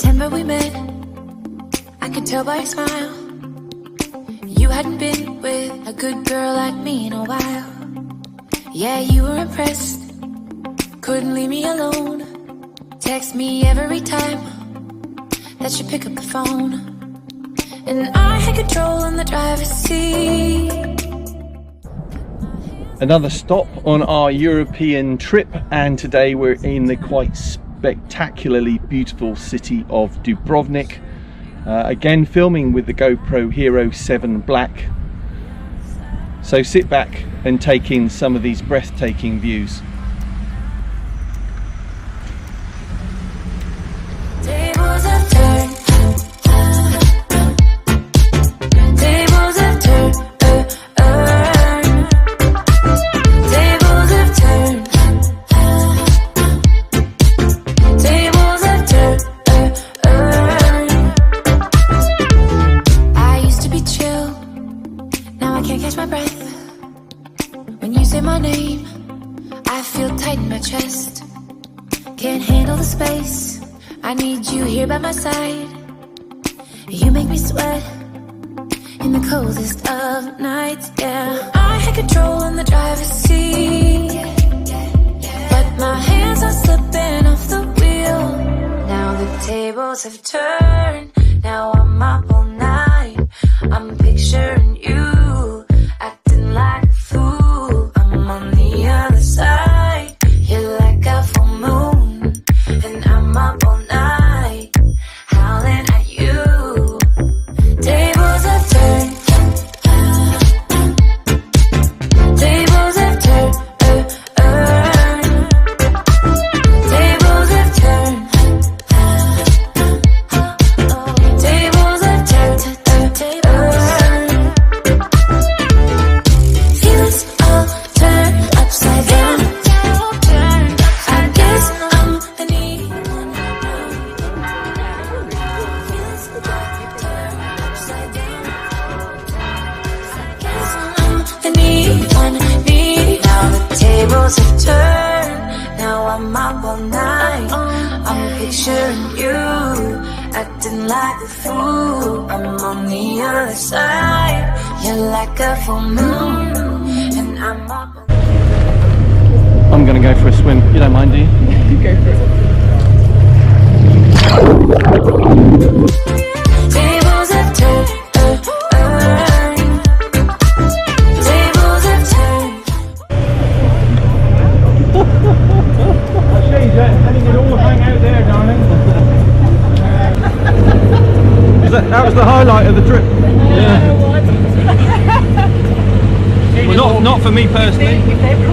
September we met, I could tell by your smile. You hadn't been with a good girl like me in a while. Yeah, you were impressed, couldn't leave me alone. Text me every time that you pick up the phone. And I had control in the driver's seat. Another stop on our European trip, and today we're in the quite spectacularly beautiful city of Dubrovnik. Again, filming with the GoPro Hero 7 Black. So sit back and take in some of these breathtaking views. Can't handle the space, I need you here by my side. You make me sweat in the coldest of nights, yeah. I had control in the driver's seat, but my hands are slipping off the wheel. Now the tables have turned, now I'm up all night. I'm picturing you, acting like a fool. I'm on the other side, you're like a full moon, and I'm up all night, howling at you. Tables have turned, tables have turned, tables have turned, tables have turned, feelings all turned upside down. Tables have turned, now I'm up all night. I'm picturing you, acting like a fool. I'm on the other side, you're like a full moon, and I'm up. I'm gonna go for a swim. You don't mind, do you? Go for it. Tables have turned, tables have turned. I'll show you that. I think it all hang out there, darling. That was the highlight of the trip. Yeah. Well, not for me personally. If they were